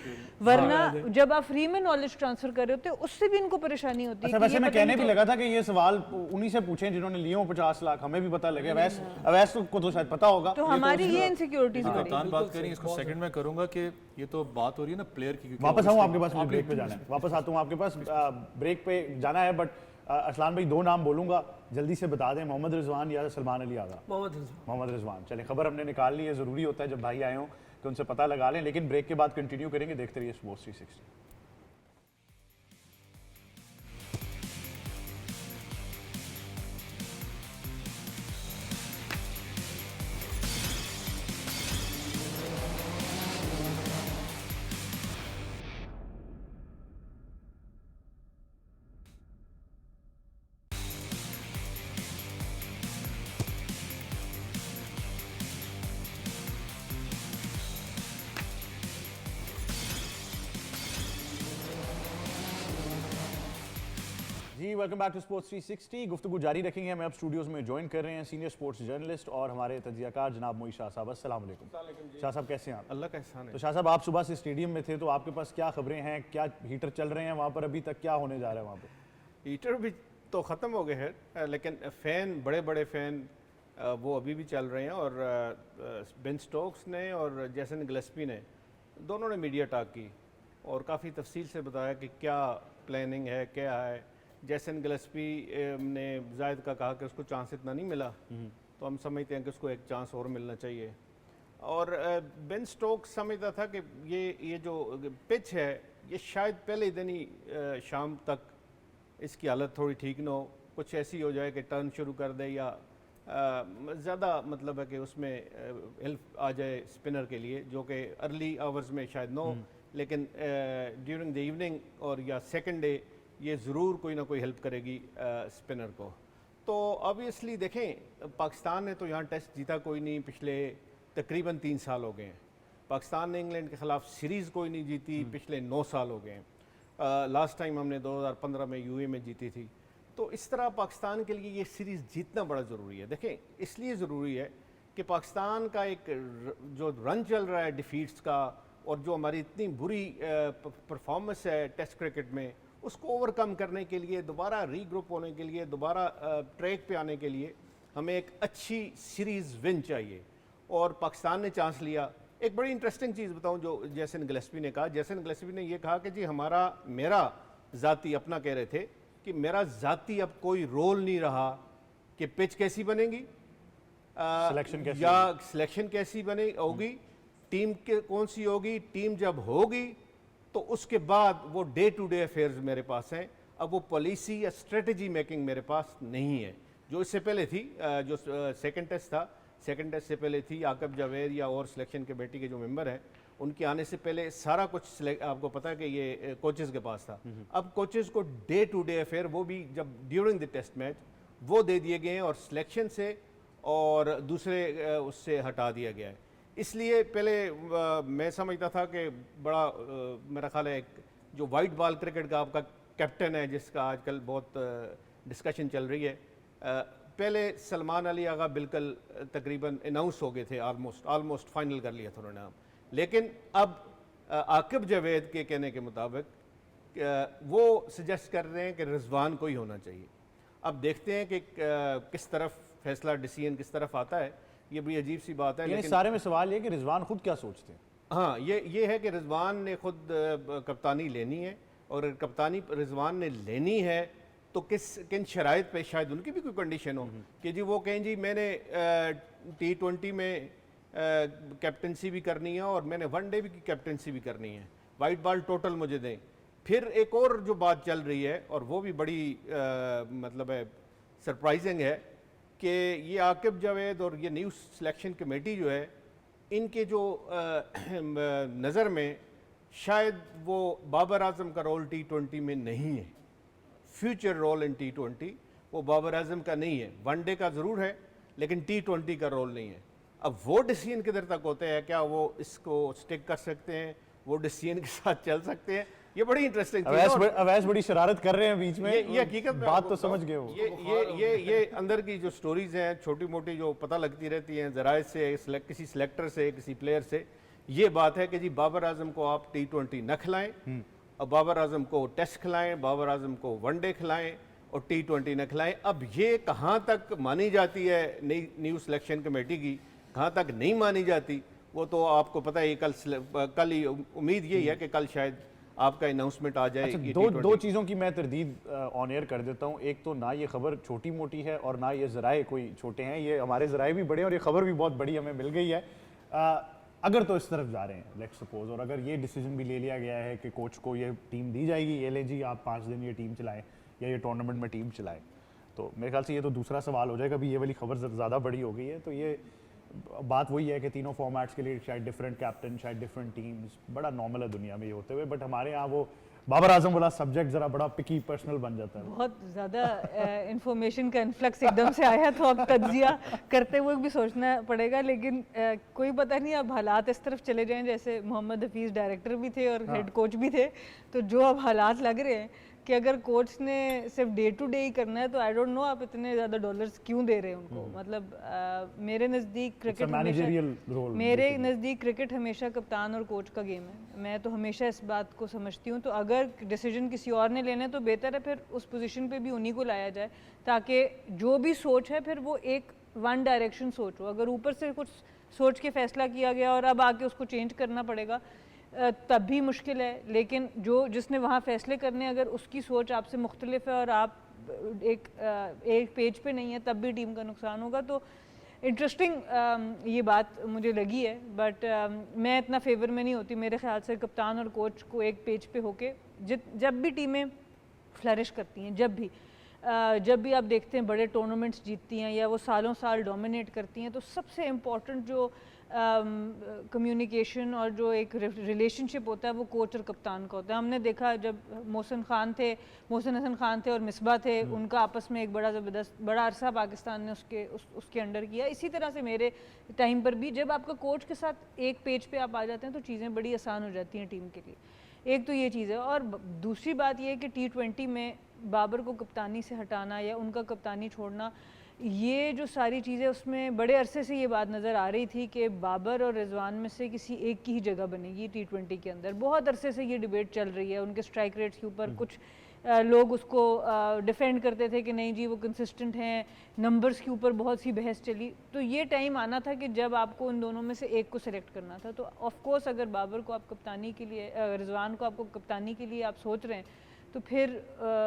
वरना जब आप फ्री में नॉलेज ट्रांसफर कर रहे होते हो उससे भी इनको परेशानी होती है। अच्छा, वैसे मैं कहने भी लगा था कि ये सवाल उन्हीं से पूछें जिन्होंने लिए हो 50 लाख, हमें भी पता लगे, अवैस को तो शायद पता होगा। तो हमारी ये इनसिक्योरिटीज कप्तान बात करें, इसको सेकंड में करूंगा कि ये तो बात हो रही है ना प्लेयर की, क्योंकि वापस आऊँ आपके पास, मुझे ब्रेक पे जाना है, वापस आता हूँ आपके पास, ब्रेक पे जाना है, बट असलान भाई 2 नाम बोलूंगा, जल्दी से बता दें, मोहम्मद रिजवान या सलमान अली आगा। मोहम्मद रिजवान। चले, खबर हमने निकाल ली है, ज़रूरी होता है जब भाई आए हों कि उनसे पता लगा लें, लेकिन ब्रेक के बाद कंटिन्यू करेंगे, देखते रहिए स्पोर्ट्स 360। जी, वेलकम बैक टू स्पोर्ट्स 360। गुफ्तगू जारी रखेंगे, हमें अब स्टूडियोज़ में ज्वाइन कर रहे हैं सीनियर स्पोर्ट्स जर्नलिस्ट और हमारे तजियाकार जनाब मोई शाह साहब। अस्सलाम वालेकुम। शाह साहब कैसे हैं आप? अल्लाह का एहसान है। तो शाह साहब, आप सुबह से स्टेडियम में थे, तो आपके पास क्या खबरें हैं, क्या हीटर चल रहे हैं वहाँ पर, अभी तक क्या होने जा रहा है वहाँ पर? हीटर भी तो ख़त्म हो गए हैं, लेकिन फ़ैन, बड़े बड़े फ़ैन वो अभी भी चल रहे हैं, और बेन स्टोक्स ने और जैसन गिलेस्पी ने, दोनों ने मीडिया टॉक की और काफ़ी तफसील से बताया कि क्या प्लानिंग है, क्या है। जैसन गिलेस्पी ने जायद का कहा कि उसको चांस इतना नहीं मिला, तो हम समझते हैं कि उसको एक चांस और मिलना चाहिए। और बेन स्टोक्स समझता था कि ये जो पिच है, ये शायद पहले दिन ही शाम तक इसकी हालत थोड़ी ठीक ना हो, कुछ ऐसी हो जाए कि टर्न शुरू कर दे, या ज़्यादा मतलब है कि उसमें हेल्प आ जाए स्पिनर के लिए, जो कि अर्ली आवर्स में शायद ना हो, लेकिन ड्यूरिंग द इवनिंग और या सेकंड डे ये ज़रूर कोई ना कोई हेल्प करेगी स्पिनर को। तो ऑब्वियसली देखें, पाकिस्तान ने तो यहाँ टेस्ट जीता कोई नहीं, पिछले तकरीबन 3 साल हो गए हैं। पाकिस्तान ने इंग्लैंड के ख़िलाफ़ सीरीज़ कोई नहीं जीती, पिछले 9 साल हो गए हैं। लास्ट टाइम हमने 2015 में यूए में जीती थी। तो इस तरह पाकिस्तान के लिए ये सीरीज़ जीतना बड़ा ज़रूरी है। देखें, इसलिए ज़रूरी है कि पाकिस्तान का एक जो रन चल रहा है डिफीट्स का, और जो हमारी इतनी बुरी परफॉर्मेंस है टेस्ट क्रिकेट में, उसको ओवरकम करने के लिए, दोबारा रीग्रुप होने के लिए, दोबारा ट्रैक पे आने के लिए हमें एक अच्छी सीरीज़ विन चाहिए, और पाकिस्तान ने चांस लिया। एक बड़ी इंटरेस्टिंग चीज़ बताऊं जो जैसन गिलेस्पी ने कहा। जैसन गिलेस्पी ने यह कहा कि जी मेरा ज़ाती, अपना कह रहे थे कि मेरा ज़ाती अब कोई रोल नहीं रहा कि पिच कैसी बनेगी, सिलेक्शन कैसी बने होगी, टीम के कौन सी होगी, टीम जब होगी तो उसके बाद वो डे टू डे अफेयर्स मेरे पास हैं। अब वो पॉलिसी या स्ट्रेटजी मेकिंग मेरे पास नहीं है, जो इससे पहले थी। जो सेकंड टेस्ट था, सेकंड टेस्ट से पहले थी आकब जावेद या और सिलेक्शन कमेटी के जो मेंबर हैं, उनके आने से पहले सारा कुछ आपको पता है कि ये कोचेज़ के पास था। अब कोचेज़ को डे टू डे अफेयर, वो भी जब ड्यूरिंग द टेस्ट मैच, वो दे दिए गए हैं, और सिलेक्शन से और दूसरे उससे हटा दिया गया है। इसलिए पहले मैं समझता था कि बड़ा मेरा ख्याल है, एक जो वाइट बॉल क्रिकेट का आपका कैप्टन है, जिसका आजकल बहुत डिस्कशन चल रही है, पहले सलमान अली आगा बिल्कुल तकरीबन अनाउंस हो गए थे, ऑलमोस्ट फाइनल कर लिया था उन्होंने नाम। लेकिन अब आकिब जावेद के कहने के मुताबिक वो सजेस्ट कर रहे हैं कि रिजवान को ही होना चाहिए। अब देखते हैं कि किस तरफ फैसला, डिसीजन किस तरफ आता है। ये बड़ी अजीब सी बात है। लेकिन सारे में सवाल ये कि रिजवान खुद क्या सोचते हैं? हाँ, ये है कि रिजवान ने खुद कप्तानी लेनी है, और अगर कप्तानी रिजवान ने लेनी है तो किन शराइत पे, शायद उनकी भी कोई कंडीशन हो कि जी वो कहें जी मैंने T20 में कैप्टनसी भी करनी है और मैंने वनडे भी की कैप्टनसी भी करनी है, वाइट बॉल टोटल मुझे दें। फिर एक और जो बात चल रही है और वो भी बड़ी मतलब है सरप्राइजिंग है कि ये आकिब जावेद और ये न्यू सिलेक्शन कमेटी जो है, इनके जो नज़र में शायद वो बाबर आजम का रोल T20 में नहीं है। फ्यूचर रोल इन T20 वो बाबर आजम का नहीं है, वनडे का ज़रूर है लेकिन T20 का रोल नहीं है। अब वो डिसीजन किधर तक होते हैं, क्या वो इसको स्टिक कर सकते हैं, वो डिसीजन के साथ चल सकते हैं, ये बड़ी इंटरेस्टिंग चीज़ है। अवैस बड़ी शरारत कर रहे हैं बीच में, ये हकीकत में बात तो समझ गए हो। ये अंदर की जो स्टोरीज हैं छोटी मोटी जो पता लगती रहती हैं ज़राए से, किसी सिलेक्टर से, किसी प्लेयर से, ये बात है कि जी बाबर आजम को आप T20 न खिलाएं, अब बाबर आजम को टेस्ट खिलाएं, बाबर आजम को वनडे खिलाएं और T20 न खिलाएं। अब ये कहाँ तक मानी जाती है न्यू सिलेक्शन कमेटी की, कहाँ तक नहीं मानी जाती, वो तो आपको पता है। कल ही उम्मीद यही है कि कल शायद आपका अनाउंसमेंट आ जाए। अच्छा, दो चीज़ों की मैं तरदीद ऑन एयर कर देता हूँ। एक तो ना ये खबर छोटी मोटी है और ना ये ज़राए कोई छोटे हैं, ये हमारे ज़राए भी बड़े हैं और ये खबर भी बहुत बड़ी हमें मिल गई है। अगर तो इस तरफ जा रहे हैं लेट्स सपोज, और अगर ये डिसीजन भी ले लिया गया है कि कोच को ये टीम दी जाएगी, ये ले जी आप 5 दिन ये टीम चलाएं या ये टूर्नामेंट में टीम चलाएं, तो मेरे ख्याल से ये तो दूसरा सवाल हो जाएगा। अभी ये वाली खबर ज़्यादा बड़ी हो गई है, तो ये बात वही है कि तीनों फॉर्मेट्स के लिए शायद डिफरेंट कैप्टन, शायद डिफरेंट टीम्स, बड़ा नॉर्मल है दुनिया में ये होते हुए। बट हमारे यहाँ वो बाबर आजम वाला सब्जेक्ट ज़रा बड़ा पिकी पर्सनल बन जाता है। बहुत ज़्यादा इंफॉर्मेशन का इन्फ्लक्स एकदम से आया, तो अब तज्जिया करते हुए भी सोचना पड़ेगा। लेकिन कोई पता नहीं अब हालात इस तरफ चले जाएं, जैसे मोहम्मद हफीज़ डायरेक्टर भी थे और हेड कोच भी थे, तो जो अब हालात लग रहे हैं कि अगर कोच ने सिर्फ डे टू डे ही करना है, तो आई डोंट नो आप इतने ज़्यादा डॉलर्स क्यों दे रहे हैं उनको। मतलब मेरे नज़दीक क्रिकेट हमेशा कप्तान और कोच का गेम है। मैं तो हमेशा इस बात को समझती हूँ, तो अगर डिसीजन किसी और ने लेना है तो बेहतर है फिर उस पोजीशन पे भी उन्हीं को लाया जाए, ताकि जो भी सोच है फिर वो एक वन डायरेक्शन सोच हो। अगर ऊपर से कुछ सोच के फैसला किया गया और अब आके उसको चेंज करना पड़ेगा, तब भी मुश्किल है। लेकिन जिसने वहाँ फैसले करने, अगर उसकी सोच आपसे मुख्तलिफ है और आप एक पेज पे नहीं है, तब भी टीम का नुकसान होगा। तो इंटरेस्टिंग ये बात मुझे लगी है, बट मैं इतना फेवर में नहीं होती। मेरे ख्याल से कप्तान और कोच को एक पेज पे होके, जब भी टीमें फ्लरिश करती हैं, जब भी आप देखते हैं बड़े टूर्नामेंट्स जीतती हैं या वो सालों साल डोमिनेट करती हैं, तो सबसे इम्पॉर्टेंट जो कम्युनिकेशन और जो एक रिलेशनशिप होता है वो कोच और कप्तान का होता है। हमने देखा जब मोहसिन हसन खान थे और मिसबा थे, उनका आपस में एक बड़ा अरसा पाकिस्तान ने उसके अंडर किया। इसी तरह से मेरे टाइम पर भी जब आपका कोच के साथ एक पेज पे आप आ जाते हैं तो चीज़ें बड़ी आसान हो जाती हैं टीम के लिए। एक तो ये चीज़ है, और दूसरी बात ये है कि T20 में बाबर को कप्तानी से हटाना या उनका कप्तानी छोड़ना, ये जो सारी चीज़ें, उसमें बड़े अरसे से ये बात नज़र आ रही थी कि बाबर और रिजवान में से किसी एक की ही जगह बनेगी T20 के अंदर। बहुत अरसे से ये डिबेट चल रही है। उनके स्ट्राइक रेट्स के ऊपर कुछ लोग उसको डिफेंड करते थे कि नहीं जी वो कंसिस्टेंट हैं, नंबर्स के ऊपर बहुत सी बहस चली। तो ये टाइम आना था कि जब आपको उन दोनों में से एक को सिलेक्ट करना था। तो ऑफ कोर्स अगर बाबर को आप कप्तानी के लिए, रिजवान को आपको कप्तानी के लिए आप सोच रहे हैं, तो फिर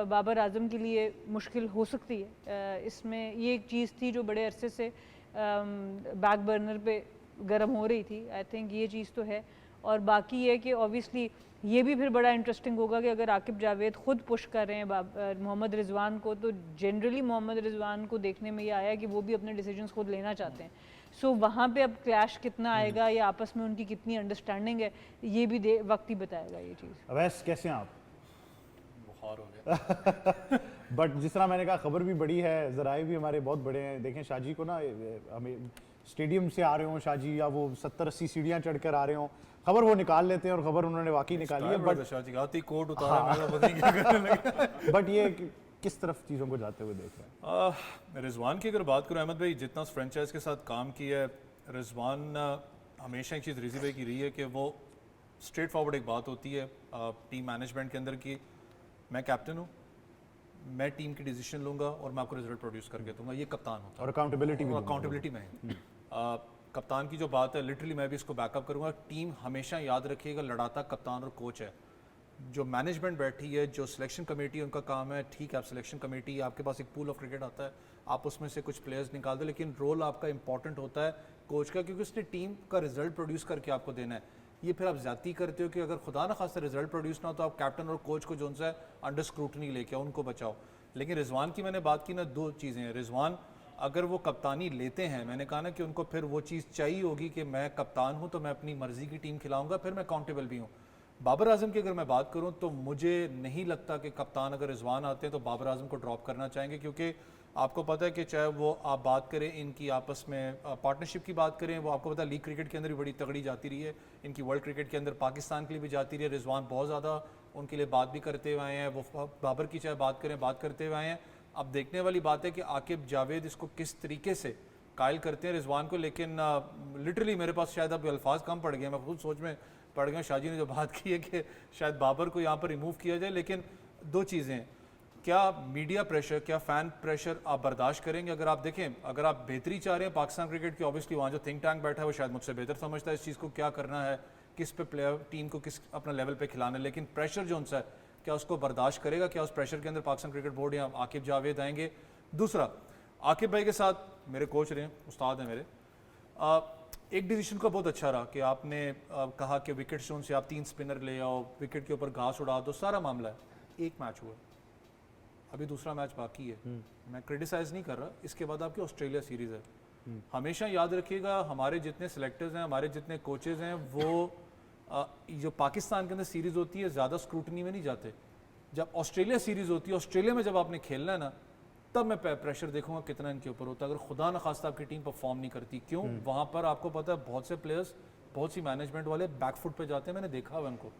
बाबर आजम के लिए मुश्किल हो सकती है। इसमें ये एक चीज़ थी जो बड़े अरसे से बैक बर्नर पे गर्म हो रही थी। आई थिंक ये चीज़ तो है। और बाकी ये कि ऑब्वियसली ये भी फिर बड़ा इंटरेस्टिंग होगा कि अगर आकिब जावेद खुद पुश कर रहे हैं मोहम्मद रिजवान को, तो जनरली मोहम्मद रिजवान को देखने में ये आया कि वो भी अपने डिसीजंस खुद लेना चाहते हैं। सो वहाँ पे अब क्लैश कितना आएगा या आपस में उनकी कितनी अंडरस्टैंडिंग है, ये भी वक्त ही बताएगा ये चीज़। अवैस कैसे हैं आप? बुखार हो गया। बट जिस तरह मैंने कहा खबर भी बड़ी है, ज़राए भी हमारे बहुत बड़े हैं। देखें शाहजी को ना, हमें स्टेडियम से आ रहे हों शाहजी, या वो 70-80 सीढ़ियाँ चढ़कर आ रहे हों, खबर वो निकाल लेते हैं और खबर उन्होंने वाकई निकाली है। बट शाहजी आती कोट उतारा, मैं तो पता नहीं क्या करने लगा। बट ये किस तरफ चीज़ों को जाते हुए देख रहे हैं? रिजवान की अगर बात करूँ अहमद भाई, जितना उस फ्रेंचाइज के साथ काम किया है, रिजवान हमेशा एक चीज़ रिजी भाई की रही है कि वो स्ट्रेट फॉरवर्ड एक बात होती है टीम मैनेजमेंट के अंदर की, मैं कैप्टन हूँ, मैं टीम की डिसीजन लूँगा और मैं आपको रिजल्ट प्रोड्यूस करके दूंगा। ये कप्तान होता है और अकाउंटेबिलिटी में कप्तान की जो बात है लिटरली मैं भी इसको बैकअप करूंगा। टीम हमेशा याद रखिएगा लड़ाता कप्तान और कोच है। जो मैनेजमेंट बैठी है, जो सिलेक्शन कमेटी उनका काम है, ठीक है आप सिलेक्शन कमेटी, आपके पास एक पूल ऑफ क्रिकेट आता है, आप उसमें से कुछ प्लेयर्स निकाल दो, लेकिन रोल आपका इंपॉर्टेंट होता है कोच का, क्योंकि उसने टीम का रिजल्ट प्रोड्यूस करके आपको देना है। ये फिर आप ज्यादती करते हो कि अगर खुदा ना खास्ता रिजल्ट प्रोड्यूस ना हो तो आप कैप्टन और कोच को जो सा है अंडर स्क्रूटनी लेके आओ, उनको बचाओ। लेकिन रिजवान की मैंने बात की ना, दो चीज़ें हैं। रिजवान अगर वो कप्तानी लेते हैं, मैंने कहा ना कि उनको फिर वो चीज़ चाहिए होगी कि मैं कप्तान हूँ तो मैं अपनी मर्जी की टीम खिलाऊंगा, फिर मैं अकाउंटेबल भी हूँ। बाबर आजम की अगर मैं बात करूं तो मुझे नहीं लगता कि कप्तान अगर रिजवान आते हैं तो बाबर आजम को ड्रॉप करना चाहेंगे, क्योंकि आपको पता है कि चाहे वो आप बात करें इनकी आपस में पार्टनरशिप की बात करें, वो आपको पता है लीग क्रिकेट के अंदर भी बड़ी तगड़ी जाती रही है, इनकी वर्ल्ड क्रिकेट के अंदर पाकिस्तान के लिए भी जाती रही है। रिजवान बहुत ज़्यादा उनके लिए बात भी करते हुए आए हैं, वो बाबर की चाहे बात करें बात करते हुए आए हैं। अब देखने वाली बात है कि आकिब जावेद इसको किस तरीके से कायल करते हैं रिजवान को। लेकिन लिटरली मेरे पास शायद अब अल्फाज कम पड़ गए, मैं खुद सोच में पड़ गया। शाहजी ने जो बात की है कि शायद बाबर को यहाँ पर रिमूव किया जाए, लेकिन दो चीज़ें हैं, क्या मीडिया प्रेशर, क्या फ़ैन प्रेशर आप बर्दाश्त करेंगे? अगर आप देखें, अगर आप बेहतरी चाह रहे हैं पाकिस्तान क्रिकेट की, ऑब्वियसली वहाँ जो थिंक टैंक बैठा है वो शायद मुझसे बेहतर समझता है इस चीज़ को, क्या करना है, किस पे प्लेयर टीम को किस अपना लेवल पे खिलाना है। लेकिन प्रेशर जो उनसा है, क्या उसको बर्दाश्त करेगा? क्या उस प्रेशर के अंदर पाकिस्तान क्रिकेट बोर्ड या आकिब जावेद आएंगे? दूसरा, आकिब भाई के साथ मेरे कोच रहे हैं, उस्ताद हैं मेरे, एक डिसीजन का बहुत अच्छा रहा कि आपने कहा कि विकेट जोन से आप 3 स्पिनर ले आओ, विकेट के ऊपर घास उड़ा दो, सारा मामला है। एक मैच हुआ, अभी दूसरा मैच बाकी है। मैं क्रिटिसाइज नहीं कर रहा, इसके बाद आपकी ऑस्ट्रेलिया सीरीज़ है। हमेशा याद रखिएगा, हमारे जितने सिलेक्टर्स हैं, हमारे जितने कोचेज़ हैं, वो जो पाकिस्तान के अंदर सीरीज़ होती है ज़्यादा स्क्रूटनी में नहीं जाते। जब ऑस्ट्रेलिया सीरीज़ होती है, ऑस्ट्रेलिया में जब आपने खेलना है ना, तब मैं प्रेशर देखूंगा कितना इनके ऊपर होता है। अगर खुदा न खास्ता आपकी टीम परफॉर्म नहीं करती, क्यों? वहाँ पर आपको पता है बहुत से प्लेयर्स, बहुत सी मैनेजमेंट वाले बैकफुट पे जाते हैं, मैंने देखा हुआ उनको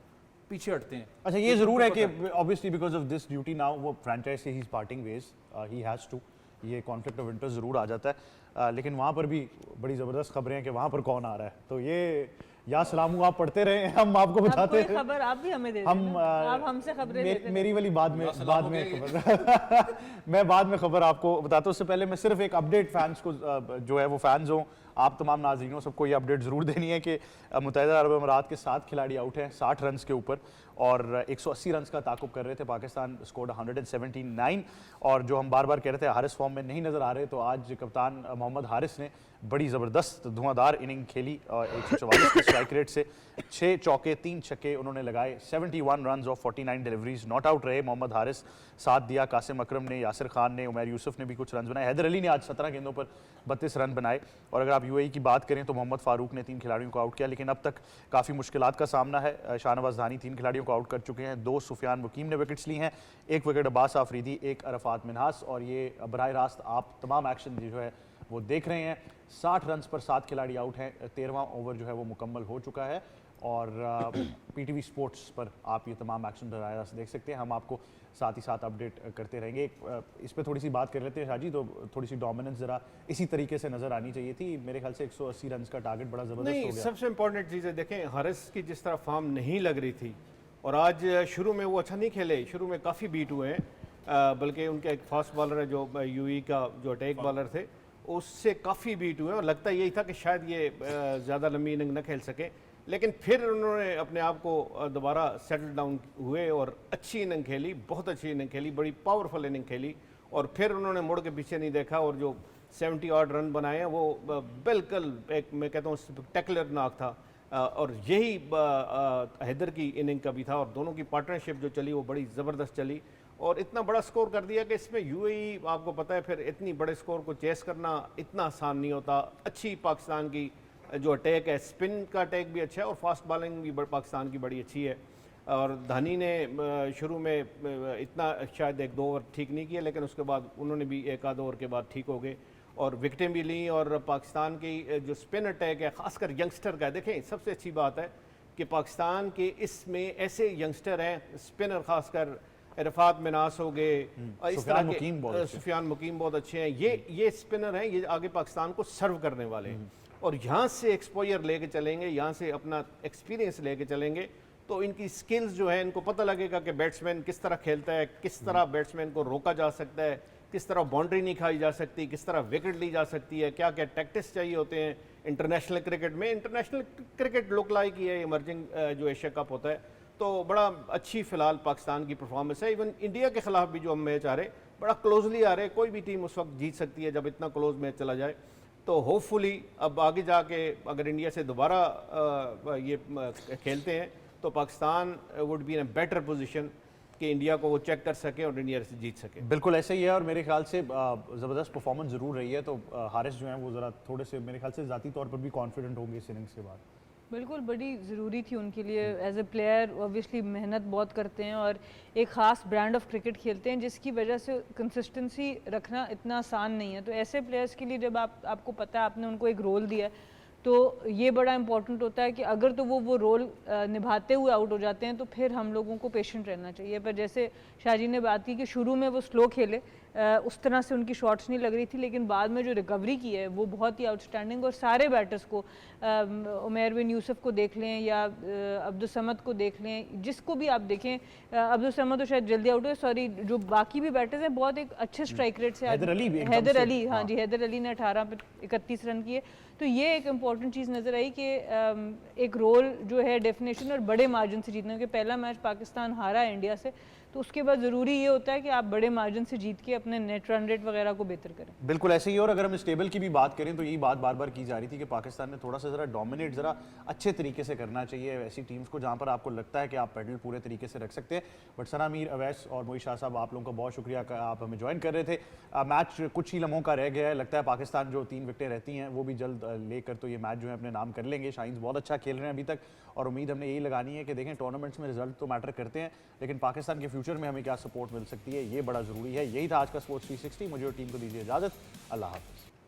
पीछे हटते हैं। अच्छा, ये जरूर है कि obviously because of this duty now वो फ्रेंचाइज से ही is parting ways, he has to, ये कॉन्फ्लिक्ट ऑफ इंटरेस्ट ज़रूर आ जाता है। लेकिन वहाँ पर भी बड़ी ज़बरदस्त खबरें हैं कि वहाँ पर कौन आ रहा है, तो ये या सलामू आप पढ़ते रहे, हम आपको बताते हैं। खबर आप भी हमें दे हम देना, आप हमसे खबरें लेते हैं। मेरी वाली बाद में खबर मैं बाद में खबर आपको बताता हूँ। उससे पहले मैं सिर्फ एक अपडेट फैंस को जो है वो फैंस हो, आप तमाम नाज़रीनों सबको ये अपडेट ज़रूर देनी है कि मुत्तहिदा अरब अमीरात के 7 खिलाड़ी आउट हैं 60 रन के ऊपर, और 180 रन का ताकुब कर रहे थे। पाकिस्तान स्कोर्ड 179, और जो हम बार बार कह रहे थे हारिस फॉर्म में नहीं नज़र आ रहे, तो आज कप्तान मोहम्मद हारिस ने बड़ी ज़बरदस्त धुआंधार इनिंग खेली, 144 के स्ट्राइक रेट से 6 चौके 3 छक्के उन्होंने लगाए, 71 run of 49 deliveries. Not out रहे मोहम्मद हारिस, साथ दिया कासिम अकरम ने, यासिर खान ने, उमैर यूसुफ ने भी कुछ रन बनाए। हैदर अली ने आज 17 गेंदों पर 32 रन बनाए। और अगर आप यूएई की बात करें तो मोहम्मद फारूक ने 3 खिलाड़ियों को आउट किया, लेकिन अब तक काफ़ी मुश्किलात का सामना है। शाहनवाज धानी 3 खिलाड़ियों को आउट कर चुके हैं, 2 सुफियान वकीम ने विकेट्स ली हैं, 1 विकेट अब्बास आफरीदी, 1 अरफात मिनहास, और ये बराह रास्त आप तमाम एक्शन जो है वो देख रहे हैं। 60 रन पर 7 खिलाड़ी आउट हैं, 13वां ओवर जो है वो मुकम्मल हो चुका है, और पीटीवी स्पोर्ट्स पर आप ये तमाम एक्शन बराह रास्त देख सकते हैं। हम आपको साथ ही साथ अपडेट करते रहेंगे। इस पर थोड़ी सी बात कर लेते हैं शाहजी, तो थोड़ी सी डोमिनेंस ज़रा इसी तरीके से नज़र आनी चाहिए थी। मेरे ख्याल से 180 रन का टारगेट बड़ा ज़बरदस्त हो गया। सबसे इंपॉर्टेंट चीज़ है, देखें हारिस की जिस तरह फॉर्म नहीं लग रही थी, और आज शुरू में वो अच्छा नहीं खेले, शुरू में काफ़ी बीट हुए हैं, बल्कि उनके एक फास्ट बॉलर है जो यूई का जो अटैक बॉलर थे, उससे काफ़ी बीट हुए, और लगता यही था कि शायद ये ज़्यादा लंबी इनिंग न खेल सके। लेकिन फिर उन्होंने अपने आप को दोबारा सेटल डाउन हुए और अच्छी इनिंग खेली, बहुत अच्छी इनिंग खेली, बड़ी पावरफुल इनिंग खेली, और फिर उन्होंने मुड़ के पीछे नहीं देखा, और जो 70 ऑड रन बनाए हैं वो बिल्कुल एक, मैं कहता हूँ, स्पेक्टेकुलर नाक था। और यही हैदर की इनिंग का भी था, और दोनों की पार्टनरशिप जो चली वो बड़ी ज़बरदस्त चली, और इतना बड़ा स्कोर कर दिया कि इसमें यूएई, आपको पता है, फिर इतनी बड़े स्कोर को चेस करना इतना आसान नहीं होता। अच्छी पाकिस्तान की जो अटैक है, स्पिन का अटैक भी अच्छा है, और फास्ट बॉलिंग भी पाकिस्तान की बड़ी अच्छी है। और धानी ने शुरू में इतना शायद 1-2 ओवर ठीक नहीं किया, लेकिन उसके बाद उन्होंने भी 1 आध ओवर के बाद ठीक हो गए, और विकेटें भी ली। और पाकिस्तान की जो स्पिन अटैक है, ख़ासकर यंगस्टर का, देखें सबसे अच्छी बात है कि पाकिस्तान के इसमें ऐसे यंगस्टर हैं, स्पिनर ख़ासकर अरफात मिनास हो गए, इस तरह के सुफियान मुकीम बहुत अच्छे हैं। ये स्पिनर हैं, ये आगे पाकिस्तान को सर्व करने वाले हैं, और यहाँ से एक्सपोजर लेके चलेंगे, यहाँ से अपना एक्सपीरियंस लेके चलेंगे, तो इनकी स्किल्स जो है, इनको पता लगेगा कि बैट्समैन किस तरह खेलता है, किस तरह बैट्समैन को रोका जा सकता है, किस तरह बाउंड्री नहीं खाई जा सकती, किस तरह विकेट ली जा सकती है, क्या क्या टैक्टिक्स चाहिए होते हैं, इंटरनेशनल क्रिकेट में। इंटरनेशनल क्रिकेट लुक लाइक ये इमर्जिंग जो एशिया कप होता है, तो बड़ा अच्छी फ़िलहाल पाकिस्तान की परफॉर्मेंस है। इवन इंडिया के ख़िलाफ़ भी जो हम मैच आ रहे, बड़ा क्लोजली आ रहे, कोई भी टीम उस वक्त जीत सकती है जब इतना क्लोज मैच चला जाए। तो होपफुली अब आगे जाके अगर इंडिया से दोबारा ये खेलते हैं तो Pakistan would be in a better position कि इंडिया को वो चेक कर सके और इंडिया से जीत सके। बिल्कुल ऐसे ही है, और मेरे ख्याल से ज़बरदस्त परफॉर्मेंस ज़रूर रही है। तो हारिस जो हैं वो ज़रा थोड़े से मेरे ख्याल से ज़ाती तौर पर भी कॉन्फिडेंट होंगे इस इनिंग्स के बाद। बिल्कुल, बड़ी ज़रूरी थी उनके लिए। एज ए प्लेयर ऑब्वियसली मेहनत बहुत करते हैं और एक ख़ास ब्रांड ऑफ क्रिकेट खेलते हैं जिसकी वजह से कंसिस्टेंसी रखना इतना आसान नहीं है। तो ऐसे प्लेयर्स के लिए जब आपको पता है आपने उनको एक रोल दिया है, तो ये बड़ा इंपॉर्टेंट होता है कि अगर तो वो रोल निभाते हुए आउट हो जाते हैं तो फिर हम लोगों को पेशेंट रहना चाहिए। पर जैसे शाहजी ने बात की कि शुरू में वो स्लो खेले, उस तरह से उनकी शॉट्स नहीं लग रही थी, लेकिन बाद में जो रिकवरी की है वो बहुत ही आउटस्टैंडिंग। और सारे बैटर्स को, उमैर बिन यूसुफ को देख लें या अब्दुल समद को देख लें, जिसको भी आप देखें, अब्दुल समद तो शायद जल्दी आउट हुए, सॉरी, जो बाकी भी बैटर्स हैं बहुत एक अच्छे स्ट्राइक रेट से। हैदर अली भी एकदम हैदर से, अली, हाँ हाँ। जी, हैदर अली ने 18 पे 31 रन किए। तो ये एक इम्पॉर्टेंट चीज़ नज़र आई कि एक रोल जो है डेफिनेशन और बड़े मार्जिन से जीतने के। पहला मैच पाकिस्तान हारा है इंडिया से, तो उसके बाद ज़रूरी ये होता है कि आप बड़े मार्जिन से जीत के अपने नेट रन रेट वगैरह को बेहतर करें। बिल्कुल ऐसे ही। और अगर हम इस टेबल की भी बात करें तो यही बात बार बार की जा रही थी कि पाकिस्तान ने थोड़ा सा ज़रा डोमिनेट ज़रा अच्छे तरीके से करना चाहिए ऐसी टीम्स को जहां पर आपको लगता है कि आप पैडल पूरे तरीके से रख सकते हैं। बट सना मीर, अवैस और मोई शाह साहब, आप लोगों का बहुत शुक्रिया कि आप हमें ज्वाइन कर रहे थे। मैच कुछ ही लम्हों का रह गया है, लगता है पाकिस्तान जो 3 विकेटें रहती हैं वो भी जल्द लेकर तो ये मैच जो है अपने नाम कर लेंगे। शाहीन्स बहुत अच्छा खेल रहे हैं अभी तक, और उम्मीद हमने यही लगानी है कि देखें टूर्नामेंट्स में रिजल्ट तो मैटर करते हैं, लेकिन पाकिस्तान के फ्यूचर में हमें क्या सपोर्ट मिल सकती है ये बड़ा ज़रूरी है। यही था आज का स्पोर्ट्स 360। मुझे और टीम को दीजिए इजाज़त। अल्लाह हाफ़िज़।